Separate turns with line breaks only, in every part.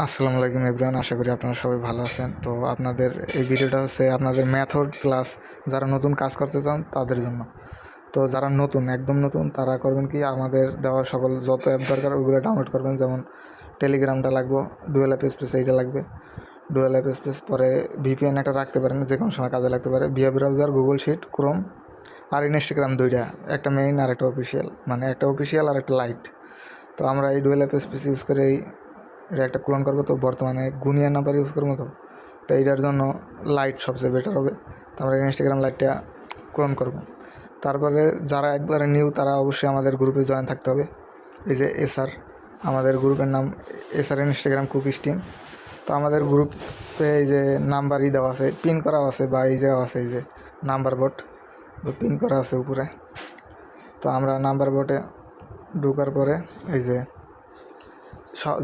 আসসালামু আলাইকুম এভরিওয়ান, আশা করি আপনারা সবাই ভালো আছেন। তো আপনাদের এই ভিডিওটা হচ্ছে আপনাদের মেথড প্লাস যারা নতুন কাজ করতে চান তাদের জন্য। তো যারা নতুন, একদম নতুন, তারা করবেন কি, আমাদের দেওয়া সকল যত অ্যাপ দরকার ওইগুলো ডাউনলোড করবেন। যেমন টেলিগ্রামটা লাগবে, ডুয়েল অ্যাপ স্পেস এইটা লাগবে। ডুয়েল অ্যাপ স্পেস পরে ভিপিএন একটা রাখতে পারেন, যে কোনো সময় কাজে লাগতে পারে। Via browser, Google sheet, Chrome আর ইনস্টাগ্রাম, দুইটা, একটা মেইন আর একটা অফিসিয়াল, মানে একটা অফিসিয়াল আর একটা লাইট। তো আমরা এই ডুয়েল অ্যাপ স্পেস ইউজ করে এটা একটা ক্লোন করবো। তো বর্তমানে গুনিয়া নাম্বার ইউজ করবো। তো এইটার জন্য লাইট সবচেয়ে বেটার হবে। তো আমরা ইনস্টাগ্রাম লাইটটা ক্লোন করব। তারপরে যারা একবারে নিউ তারা অবশ্যই আমাদের গ্রুপে জয়েন থাকতে হবে। এই যে এসআর, আমাদের গ্রুপের নাম এসআর ইনস্টাগ্রাম কুকিজ টিম। তো আমাদের গ্রুপে এই যে নাম্বারই দেওয়া আছে, পিন করাও আছে, বা এই যে আছে এই যে নাম্বার বোর্ড পিন করা আছে উপরে। তো আমরা নাম্বার বোর্ডে ঢোকার পরে এই যে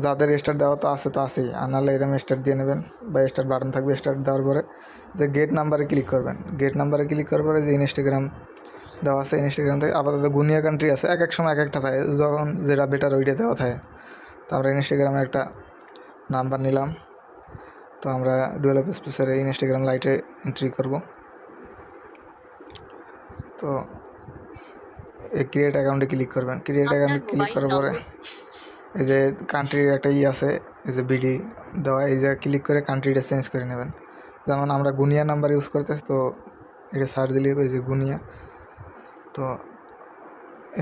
যাদের স্টার্ট দেওয়া তো আছেই, আর নাহলে এরকম স্টার্ট দিয়ে নেবেন, বা স্টার্ট বাটন থাকবে। স্টার্ট দেওয়ার পরে যে গেট নাম্বারে ক্লিক করবেন। গেট নাম্বারে ক্লিক করার পরে যে ইনস্টাগ্রাম দেওয়া আছে, ইনস্টাগ্রাম থেকে আপাতত গুনিয়া কান্ট্রি আছে, এক এক সময় এক একটা থাকে, যখন যেটা বেটার ওইটা দেওয়া থাকে। তো আমরা ইনস্টাগ্রামে একটা নাম্বার নিলাম। তো আমরা ডুয়েল অফ স্পেসের ইনস্টাগ্রাম লাইটে এন্ট্রি করব। তো এই ক্রিয়েট অ্যাকাউন্টে ক্লিক করবেন। ক্রিয়েট অ্যাকাউন্টে ক্লিক করার পরে এই যে কান্ট্রির একটা আছে, এই যে বিডি দেওয়া, এই যে ক্লিক করে কান্ট্রিটা চেঞ্জ করে নেবেন। যেমন আমরা গুনিয়া নাম্বার ইউজ করতেছি, তো এটা সার্চ দিলে এই যে গুনিয়া। তো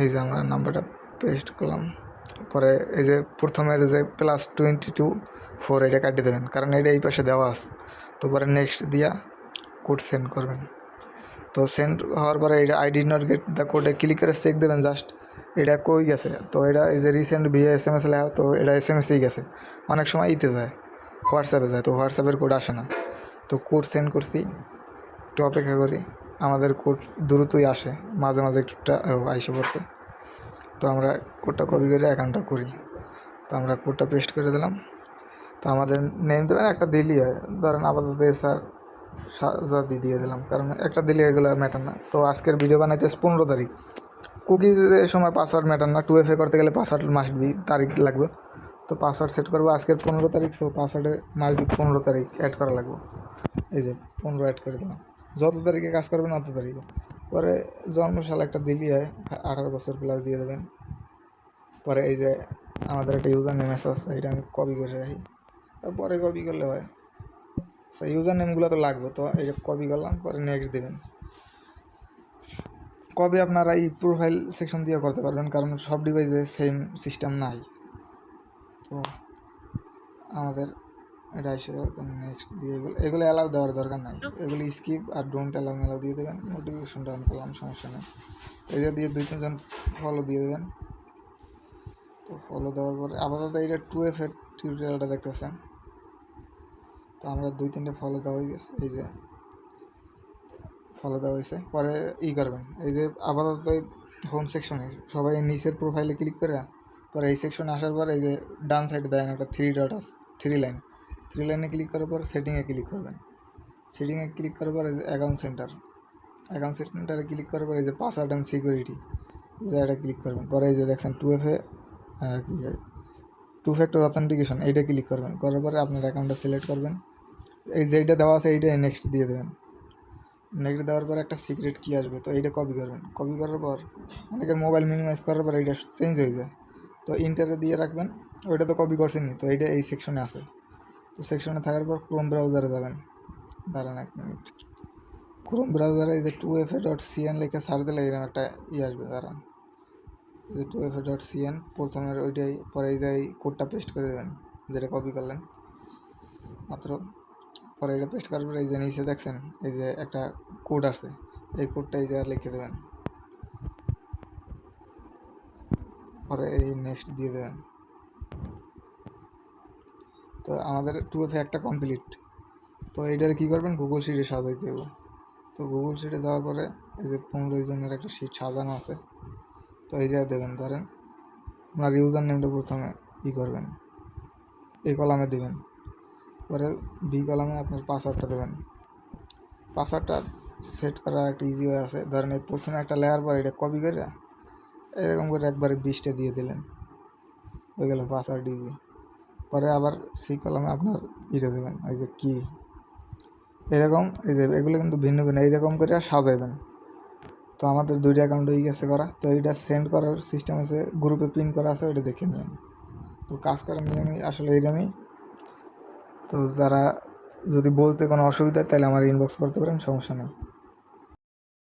এই যে আমরা নাম্বারটা পেস্ট করলাম। পরে এই যে প্রথমের যে +22 4 এটা কাটিয়ে দেবেন, কারণ এটা এই পাশে দেওয়া আছে। তো পরে নেক্সট দিয়া কোড সেন্ড করবেন। তো সেন্ড হওয়ার পরে এটা আইডি নট গেট দ্য কোডে ক্লিক করে চেক দেবেন জাস্ট এটা কই গেছে। তো এটা এই যে রিসেন্ট ভিএ SMS লেখা, তো এটা SMS-এই গেছে। অনেক সময় ইতে যায়, হোয়াটসঅ্যাপে যায়, তো হোয়াটসঅ্যাপের কোড আসে না। তো কোড সেন্ড করছি, একটু অপেক্ষা করি, আমাদের কোড দ্রুতই আসে, মাঝে মাঝে একটুটা আইসে পড়ছে। তো আমরা কোডটা কপি করে অ্যাকাউন্টটা করি। তো আমরা কোডটা পেস্ট করে দিলাম। তো আমাদের নেম দেবেন, একটা দিলেই হয়। ধরেন আপাতত স্যার সাজাদি দিয়ে দিলাম, কারণ একটা দিলে এগুলো ম্যাটার না। তো আজকের ভিডিও বানাইতেছে 15 তারিখ। কুকিজের সময় পাসওয়ার্ড ম্যাটার না, 2FA করতে গেলে পাসওয়ার্ড মাস্ট বি তারিখ লাগবে। তো পাসওয়ার্ড সেট করবো আজকের 15 তারিখ, সো পাসওয়ার্ডে মাস্ট বি 15 তারিখ অ্যাড করা লাগবে। এই যে 15 অ্যাড করে দিলাম। যত তারিখে কাজ করবেন অত তারিখে। পরে জন্মসাল একটা দিলেই হয়, 18 বছর প্লাস দিয়ে দেবেন। পরে এই যে আমাদের একটা ইউজার নেম আছে, এটা আমি কপি করে রাখি, পরে কপি করলে হয়। ইউজার নেমগুলো তো লাগবে, তো এটা কপি করলাম, পরে নেক্সট দেবেন। কবে আপনারা এই প্রোফাইল সেকশন দিয়ে করতে পারবেন, কারণ সব ডিভাইসে সেম সিস্টেম নাই। তো আমাদের এটা এসে নেক্সট দিয়ে এগুলো অ্যালাউ দেওয়ার দরকার নাই, এগুলো স্কিপ আর ডোন্ট অ্যালাউ দিয়ে দেবেন। নোটিফিকেশনটা অন করলাম, সমস্যা নেই। এই যে দিয়ে 2-3 জন ফলো দিয়ে দেবেন। তো ফলো দেওয়ার পরে আপাতত এইটা 2FA টিউটোরিয়ালটা দেখতেছেন। তো আমরা 2-3টে ফলো দেওয়া হয়ে গেছে, এই যে ফলো দেওয়া হয়েছে। পরে করবেন, এই যে আপাতত হোম সেকশনে সবাই নিচের প্রোফাইলে ক্লিক করে, পরে এই সেকশনে আসার পর এই যে ডান সাইডে দেন একটা 3 ডট আছে, 3 লাইনে ক্লিক করার পর সেটিংয়ে ক্লিক করবেন। সেটিংয়ে ক্লিক করার পর এই যে অ্যাকাউন্ট সেন্টারে ক্লিক করার পর এই যে পাসওয়ার্ড অ্যান্ড সিকিউরিটি, এই যে এটা ক্লিক করবেন। পরে এই যে দেখছেন 2FA টু ফ্যাক্টর অথেন্টিকেশন, এইটা ক্লিক করবেন। করার পরে আপনার অ্যাকাউন্টটা সিলেক্ট করবেন, এই যেইটা দেওয়া আছে এইটা নেক্সট দিয়ে দেবেন। নেক্সট দেওয়ার পর একটা সিক্রেট কি আসবে, তো এইটা কপি করবেন। কপি করার পর অনেকের মোবাইল মিনিমাইজ করার পর এইটা চেঞ্জ হয়ে যায়, তো ইন্টারে দিয়ে রাখবেন। ওইটা তো কপি করছেননি, তো এইটা এই সেকশনে আছে। তো সেকশনে থাকার পর ক্রোম ব্রাউজারে যাবেন। দাঁড়ান 1 মিনিট। ক্রোম ব্রাউজারে এই যে 2FA.cn লিখে সার্চ দিলে এরকম একটা আসবে। দাঁড়ান, এই যে 2FA.cn প্রথমের ওইটাই, পরে এই যে কোডটা পেস্ট করে দেবেন যেটা কপি করলেন মাত্র। পরে এটা পেস্ট করার পরে এই যে নিচে দেখছেন এই যে একটা কোড আছে, এই কোডটা এই জায়গায় লিখে দেবেন। পরে এই নেক্সট দিয়ে দেবেন। তো আমাদের 2FA একটা কমপ্লিট। তো এইটার কী করবেন, গুগল শিটে সাজাইতে হবে। তো গুগল শিটে যাওয়ার পরে এই যে 15 জনের একটা শিট সাজানো আছে, তো এই জায়গায় দেবেন। ধরেন আপনার ইউজার নেমটা প্রথমে করবেন, এই কলামে দেবেন। পরে বি কলামে আপনার পাসওয়ার্ডটা দেবেন। পাসওয়ার্ডটা সেট করার একটা ইজি ওয়ে আছে। ধরেন এই প্রথমে একটা লেয়ার পর এটা কপি করে এরকম করে একবারে 20টা দিয়ে দিলেন, হয়ে গেল পাসওয়ার্ড ইজি। পরে আবার সি কলামে আপনার ইরে দেবেন, ওই যে কি এরকম, এই যে এগুলো কিন্তু ভিন্ন ভিন্ন এইরকম করে সাজাইবেন। তো আমাদের 2টা অ্যাকাউন্ট হয়ে গেছে করা। তো এইটা সেন্ড করার সিস্টেম আছে, গ্রুপে পিন করা আছে, ওইটা দেখে নিন। তো কাজ করার নিয়মই আসলে এইরকমই। তো যারা যদি বলতে কোনো অসুবিধা তাহলে আমার ইনবক্স করতে পারেন, সমস্যা নেই।